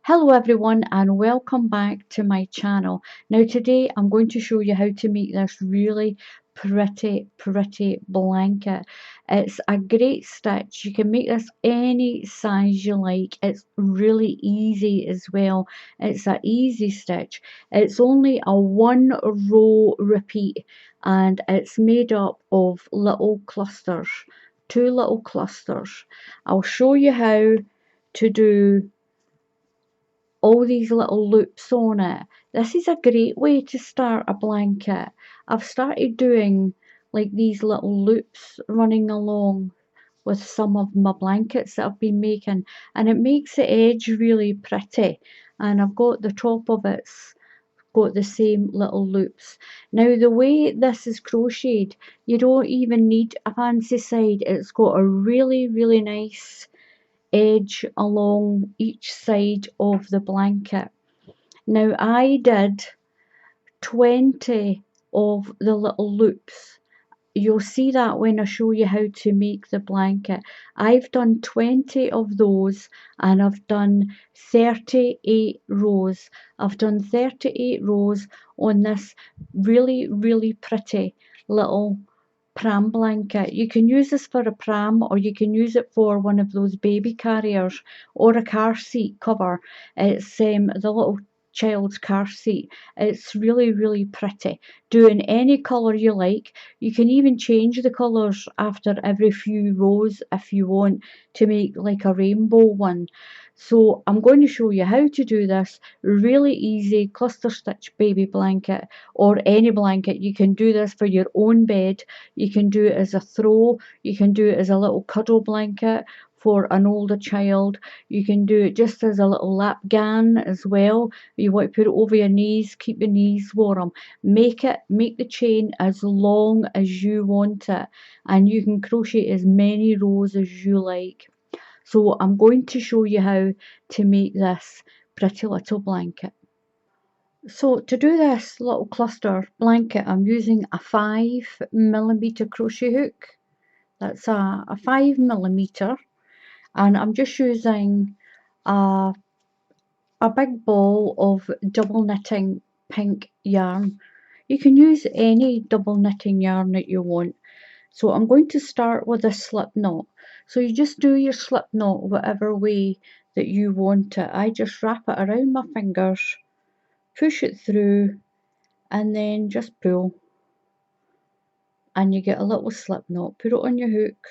Hello everyone and welcome back to my channel. Now today I'm going to show you how to make this really pretty blanket. It's a great stitch. You can make this any size you like. It's really easy as well. It's an easy stitch. It's only a 1 row repeat and it's made up of little clusters, 2 little clusters. I'll show you how to do all these little loops on it. This is a great way to start a blanket. I've started doing like these little loops running along with some of my blankets that I've been making, and it makes the edge really pretty, and I've got the top of it's got the same little loops. Now the way this is crocheted, you don't even need a fancy side. It's got a really nice edge along each side of the blanket. Now I did 20 of the little loops. You'll see that when I show you how to make the blanket. I've done 20 of those and I've done 38 rows. I've done 38 rows on this really pretty little pram blanket. You can use this for a pram or you can use it for one of those baby carriers or a car seat cover. It's the little child's car seat. It's really pretty. Do in any colour you like. You can even change the colours after every few rows if you want to make like a rainbow one. So I'm going to show you how to do this really easy cluster stitch baby blanket or any blanket. You can do this for your own bed. You can do it as a throw. You can do it as a little cuddle blanket for an older child. You can do it just as a little lap gown as well. You want to put it over your knees, keep your knees warm. Make the chain as long as you want it, and you can crochet as many rows as you like. So I'm going to show you how to make this pretty little blanket. So to do this little cluster blanket, I'm using a 5mm crochet hook. That's a 5mm, and I'm just using a big ball of double knitting pink yarn. You can use any double knitting yarn that you want. So I'm going to start with a slip knot. So you just do your slip knot whatever way that you want it. I just wrap it around my fingers, push it through, and then just pull. And you get a little slip knot. Put it on your hook.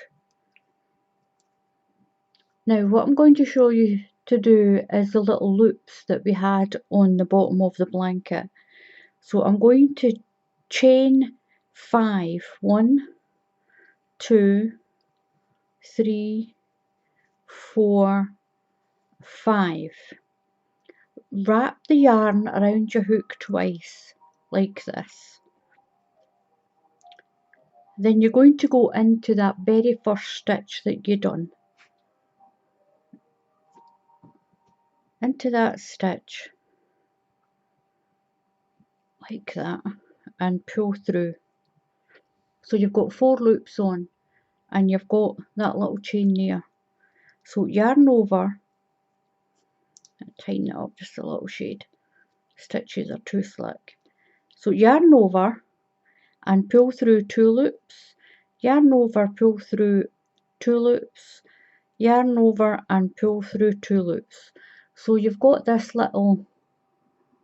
Now what I'm going to show you to do is the little loops that we had on the bottom of the blanket. So I'm going to chain 5. 1, 2, 3, 4, 5. Wrap the yarn around your hook twice, like this. Then you're going to go into that very first stitch that you done. Into that stitch, like that, and pull through. So you've got 4 loops on, and you've got that little chain there. So yarn over, and tighten it up just a little shade. Stitches are too slick. So yarn over and pull through 2 loops, yarn over, pull through 2 loops, yarn over and pull through 2 loops. So you've got this little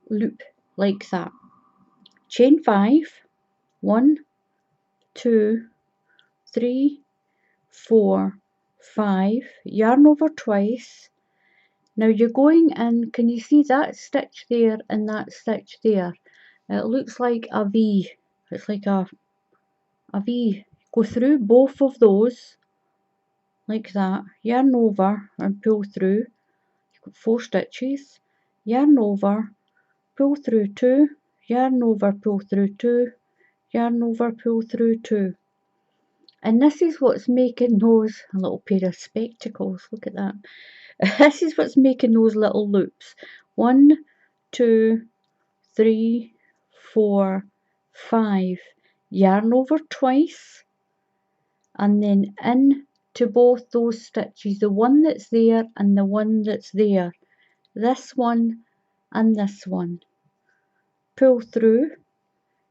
loop like that. Chain 5, 1, 2, 3, 4, 5, yarn over twice. Now you're going in, can you see that stitch there and that stitch there? It looks like a V. It's like a V. Go through both of those like that, yarn over and pull through. You've got 4 stitches, yarn over, pull through 2, yarn over, pull through 2, yarn over, pull through 2. And this is what's making those, a little pair of spectacles, look at that. This is what's making those little loops. 1, 2, 3, 4, 5. Yarn over twice, and then in to both those stitches, the one that's there and the one that's there. this one and this one. Pull through,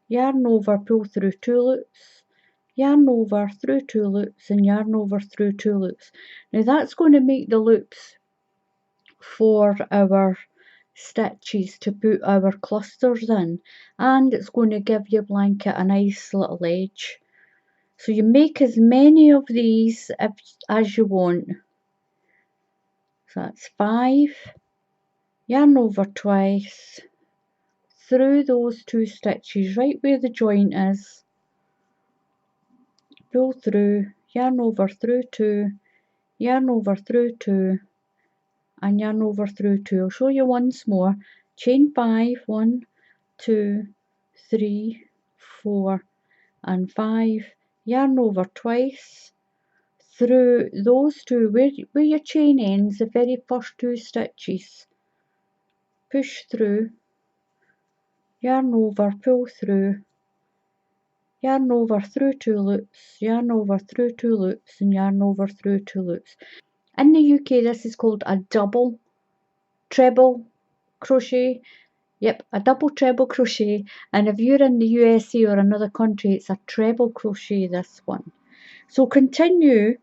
yarn over, pull through 2 loops, yarn over through 2 loops and yarn over through 2 loops. Now that's going to make the loops for our stitches to put our clusters in, and it's going to give your blanket a nice little edge. So you make as many of these as you want. So that's 5, yarn over twice, through those 2 stitches right where the joint is, pull through, yarn over through 2, yarn over through 2 and yarn over through 2. I'll show you once more. Chain 5, 1, 2, 3, 4 and 5, yarn over twice, through those 2 where your chain ends, the very first 2 stitches, push through, yarn over, pull through, yarn over through 2 loops, yarn over through 2 loops and yarn over through 2 loops. In the UK this is called a double treble crochet. Yep, a double treble crochet, and if you're in the USA or another country it's a treble crochet, this one. So continue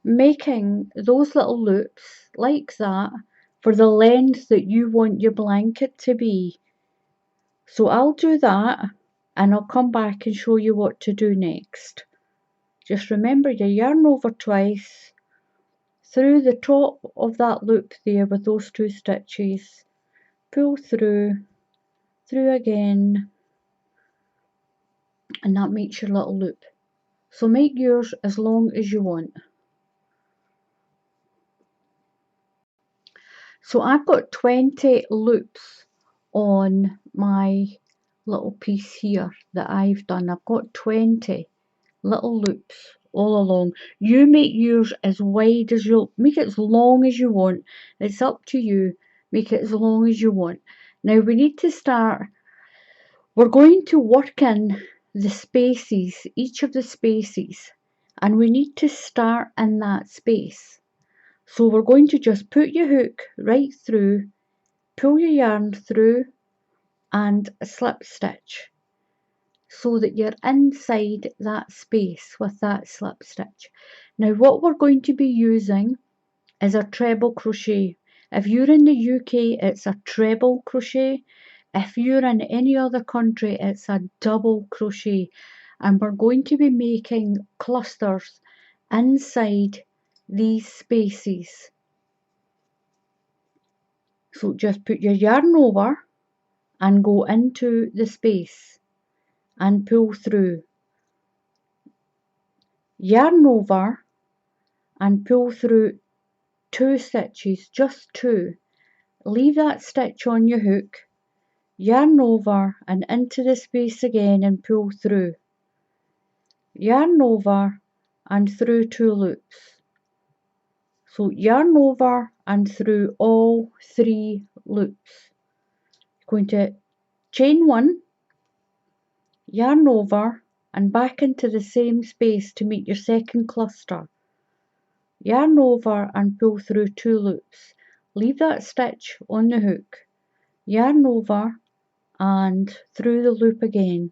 making those little loops like that for the length that you want your blanket to be. So I'll do that and I'll come back and show you what to do next. Just remember you yarn over twice, through the top of that loop there with those 2 stitches, pull through again, and that makes your little loop. So make yours as long as you want. So I've got 20 loops on my little piece here that I've done. I've got 20 little loops all along. You make yours as wide as you make it, as long as you want. It's up to you. Make it as long as you want. Now we need to start. We're going to work in the spaces, each of the spaces, and we need to start in that space. So we're going to just put your hook right through, pull your yarn through and slip stitch so that you're inside that space with that slip stitch. Now what we're going to be using is a treble crochet. If you're in the UK it's a treble crochet. If you're in any other country it's a double crochet, and we're going to be making clusters inside these spaces. So just put your yarn over and go into the space and pull through. Yarn over and pull through 2 stitches, just 2. Leave that stitch on your hook, yarn over and into the space again and pull through. Yarn over and through 2 loops. So yarn over and through all 3 loops. Going to chain 1, yarn over and back into the same space to make your second cluster. Yarn over and pull through 2 loops. Leave that stitch on the hook. Yarn over and through the loop again.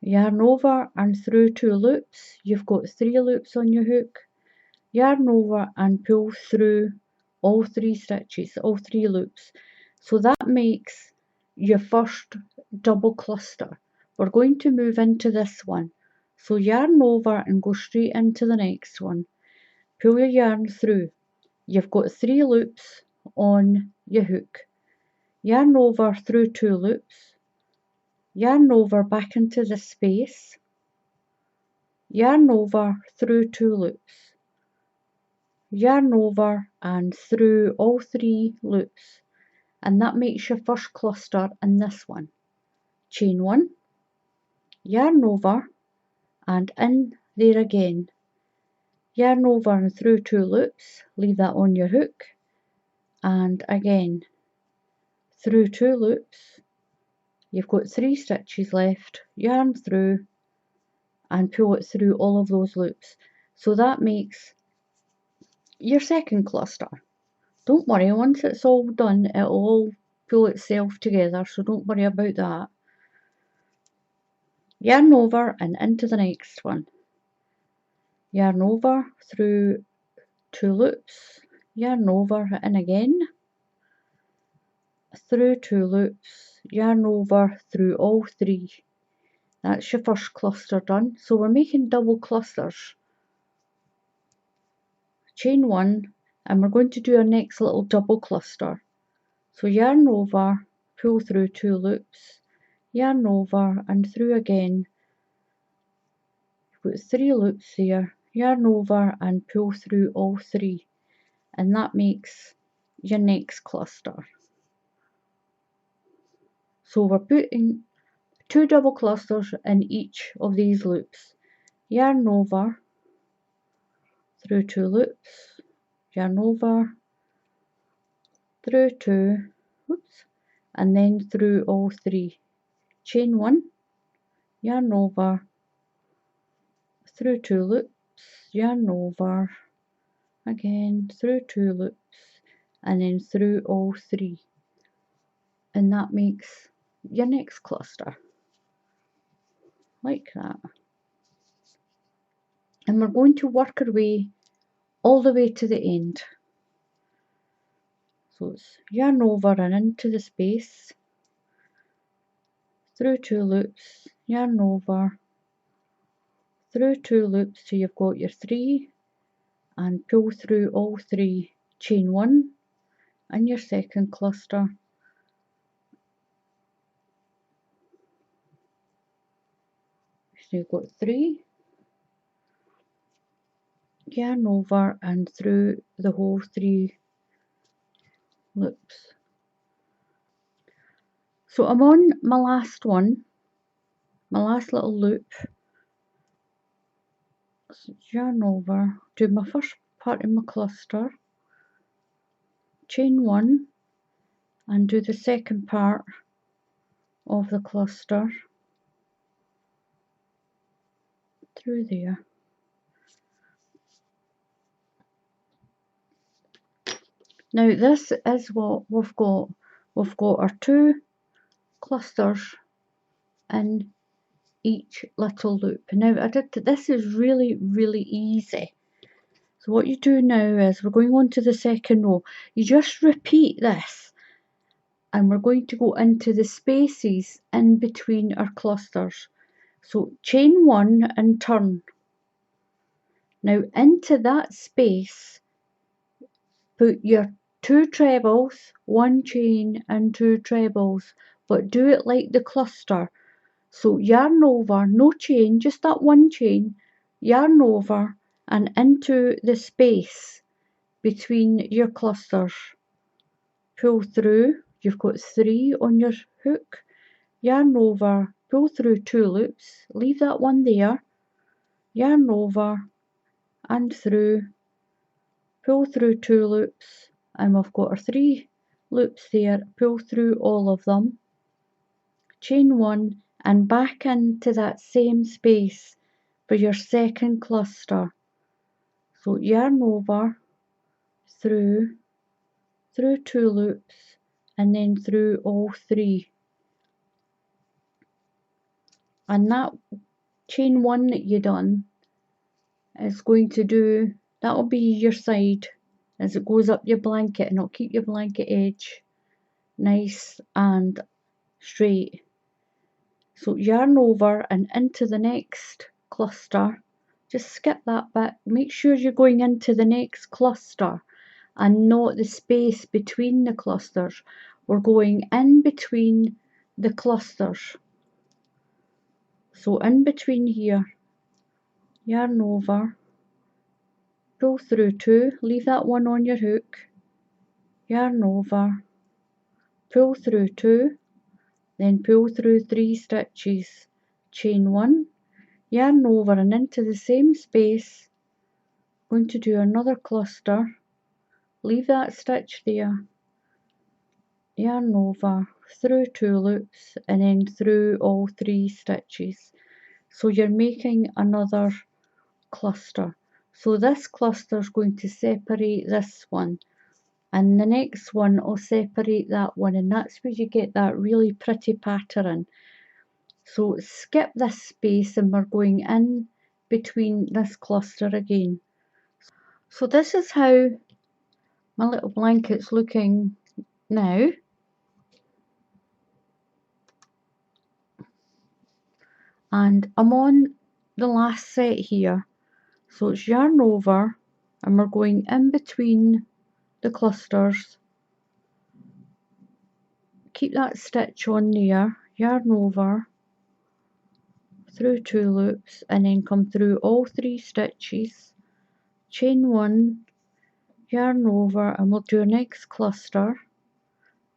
Yarn over and through 2 loops. You've got 3 loops on your hook. Yarn over and pull through all 3 stitches, all 3 loops. So that makes your first double cluster. We're going to move into this one. So yarn over and go straight into the next one. Pull your yarn through. You've got 3 loops on your hook. Yarn over through 2 loops. Yarn over back into the space. Yarn over through 2 loops. Yarn over and through all 3 loops, and that makes your first cluster in this one. Chain 1, yarn over and in there again. Yarn over and through 2 loops, leave that on your hook, and again through 2 loops. You've got 3 stitches left. Yarn through and pull it through all of those loops. So that makes your second cluster. don't worry, once it's all done, it'll all pull itself together, so don't worry about that. Yarn over and into the next one. Yarn over through 2 loops, yarn over and again, through 2 loops, yarn over through all 3. That's your first cluster done. So we're making double clusters. Chain 1, and we're going to do our next little double cluster. So yarn over, pull through 2 loops, yarn over and through again. Put 3 loops there, yarn over and pull through all 3, and that makes your next cluster. So we're putting 2 double clusters in each of these loops. Yarn over through 2 loops, yarn over through 2, oops, and then through all 3. Chain 1, yarn over through 2 loops, yarn over again through 2 loops, and then through all 3, and that makes your next cluster, like that. And we're going to work our way all the way to the end. So it's yarn over and into the space, through 2 loops, yarn over, through 2 loops till you've got your 3, and pull through all 3, chain 1 and your second cluster. So you've got 3, yarn over and through the whole 3 loops. So I'm on my last one, my last little loop. So yarn over, do my first part in my cluster, chain 1 and do the second part of the cluster through there. Now this is what we've got. We've got our 2 clusters in each little loop. Now this is really easy. So what you do now is we're going on to the second row. You just repeat this, and we're going to go into the spaces in between our clusters. So chain 1 and turn. Now into that space put your 2 trebles, 1 chain and 2 trebles, but do it like the cluster. So yarn over, no chain, just that 1 chain, yarn over and into the space between your clusters. Pull through, you've got 3 on your hook, yarn over, pull through 2 loops, leave that one there, yarn over and through, pull through 2 loops, and we've got our 3 loops there, pull through all of them, chain 1 and back into that same space for your second cluster. So yarn over, through 2 loops and then through all 3. And that chain 1 that you done is going to do, that'll be your side as it goes up your blanket, and it'll keep your blanket edge nice and straight. So yarn over and into the next cluster, just skip that bit, make sure you're going into the next cluster and not the space between the clusters. We're going in between the clusters. So in between here, yarn over, pull through 2, leave that one on your hook, yarn over, pull through 2, then pull through 3 stitches, chain 1, yarn over and into the same space, going to do another cluster, leave that stitch there, yarn over, through 2 loops and then through all 3 stitches. So you're making another cluster. So this cluster is going to separate this one. and the next one I'll separate that one, and that's where you get that really pretty pattern. So skip this space and we're going in between this cluster again. So this is how my little blanket's looking now. And I'm on the last set here. So it's yarn over and we're going in between the clusters. Keep that stitch on there, yarn over, through 2 loops, and then come through all 3 stitches, chain 1, yarn over, and we'll do our next cluster,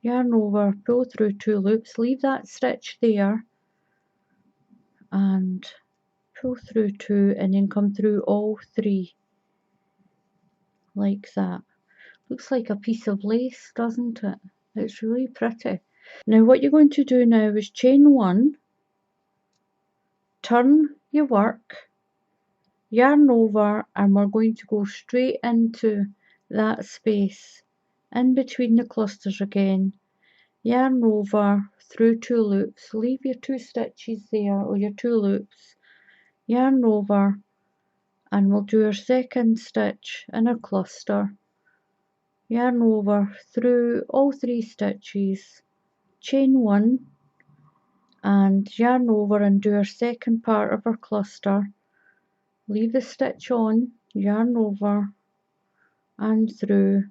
yarn over, pull through 2 loops, leave that stitch there, and pull through 2, and then come through all 3 like that. Looks like a piece of lace, doesn't it? It's really pretty. Now what you're going to do now is chain 1, turn your work, yarn over, and we're going to go straight into that space in between the clusters again, yarn over, through 2 loops, leave your 2 stitches there or your 2 loops, yarn over, and we'll do our second stitch in a cluster, yarn over, through all 3 stitches, chain 1, and yarn over and do our second part of our cluster, leave the stitch on, yarn over, and through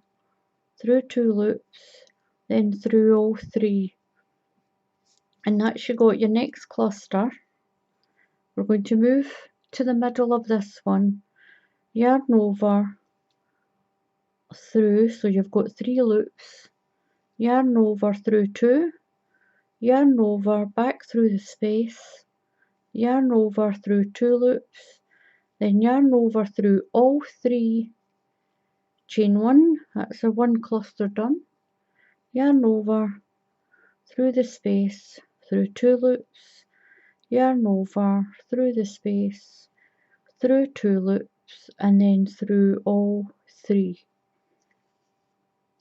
2 loops, then through all 3, and that's you got your next cluster. We're going to move to the middle of this one, yarn over, through, so you've got 3 loops, yarn over, through 2, yarn over, back through the space, yarn over, through 2 loops, then yarn over, through all 3, chain 1, that's a 1 cluster done, yarn over, through the space, through 2 loops, yarn over, through the space, through 2 loops, and then through all 3.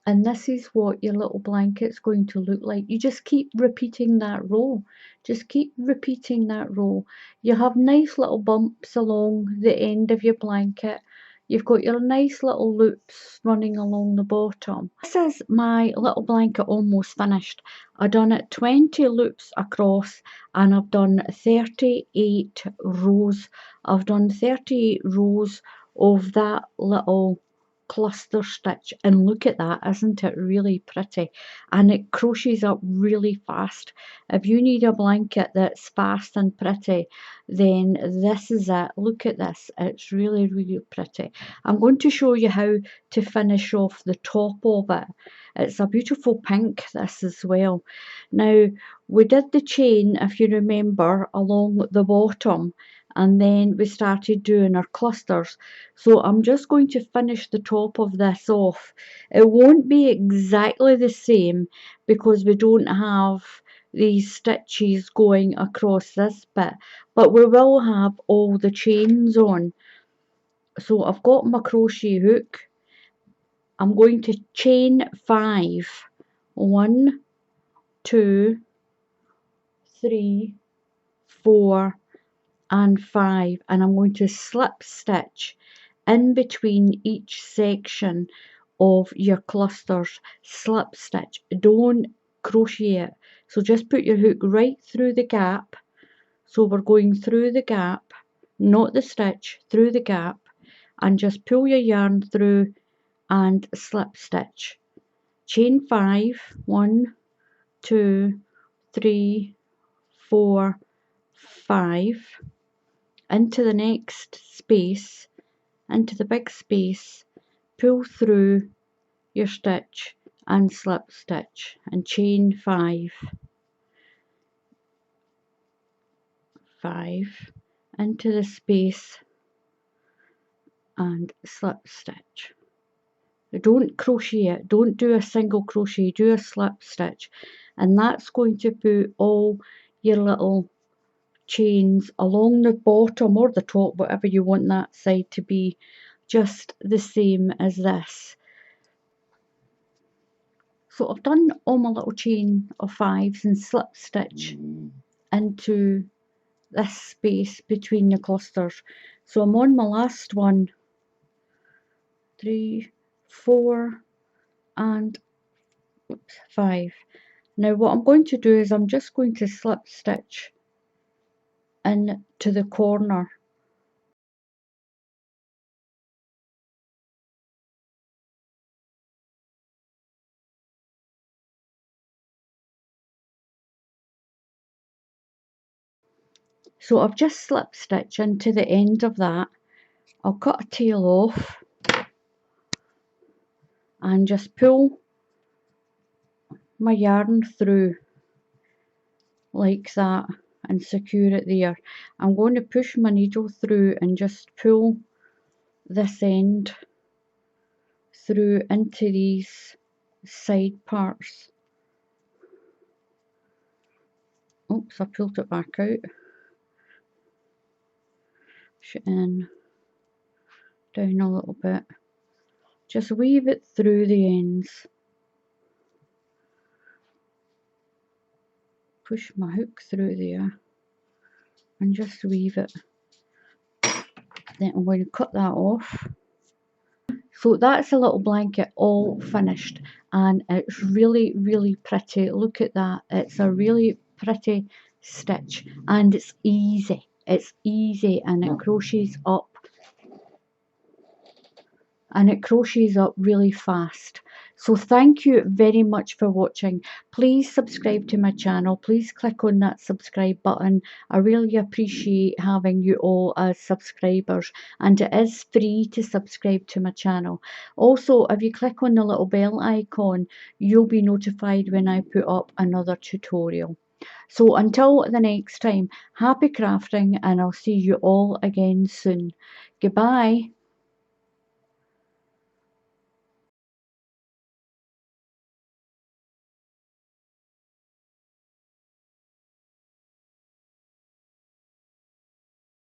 And this is what your little blanket's going to look like. You just keep repeating that row. Just keep repeating that row. You have nice little bumps along the end of your blanket. You've got your nice little loops running along the bottom. This is my little blanket almost finished. I've done it 20 loops across and I've done 38 rows. I've done 38 rows of that little cluster stitch, and look at that, isn't it really pretty? And it crochets up really fast. If you need a blanket that's fast and pretty, then this is it. Look at this, it's really pretty. I'm going to show you how to finish off the top of it. It's a beautiful pink, this as well. Now we did the chain, if you remember, along the bottom, and then we started doing our clusters. So I'm just going to finish the top of this off. It won't be exactly the same because we don't have these stitches going across this bit, but we will have all the chains on. So I've got my crochet hook. I'm going to chain 5. 1, 2, 3, 4, and 5, and I'm going to slip stitch in between each section of your clusters. Slip stitch, don't crochet it. So just put your hook right through the gap. So we're going through the gap, not the stitch, through the gap, and just pull your yarn through and slip stitch. Chain 5, 1, 2, 3, 4, 5, into the next space, into the big space, pull through your stitch and slip stitch, and chain 5, 5, into the space and slip stitch. Don't crochet it, don't do a single crochet, do a slip stitch, and that's going to put all your little chains along the bottom or the top, whatever you want that side to be, just the same as this. So I've done all my little chain of 5s and slip stitch into this space between the clusters. So I'm on my last one, 3, 4 and 5. Now what I'm going to do is I'm just going to slip stitch into the corner. So I've just slip stitched into the end of that. I'll cut a tail off and just pull my yarn through like that and secure it there. I'm going to push my needle through and just pull this end through into these side parts. Oops, I pulled it back out. Push it in, down a little bit. Just weave it through the ends. Push my hook through there and just weave it. Then I'm going to cut that off. So that's a little blanket all finished, and it's really, really pretty. Look at that. It's a really pretty stitch, and it's easy. It's easy, and it crochets up. And it crochets up really fast. So thank you very much for watching. Please subscribe to my channel. Please click on that subscribe button. I really appreciate having you all as subscribers, and it is free to subscribe to my channel. Also, if you click on the little bell icon, you'll be notified when I put up another tutorial. So until the next time, happy crafting, and I'll see you all again soon. Goodbye.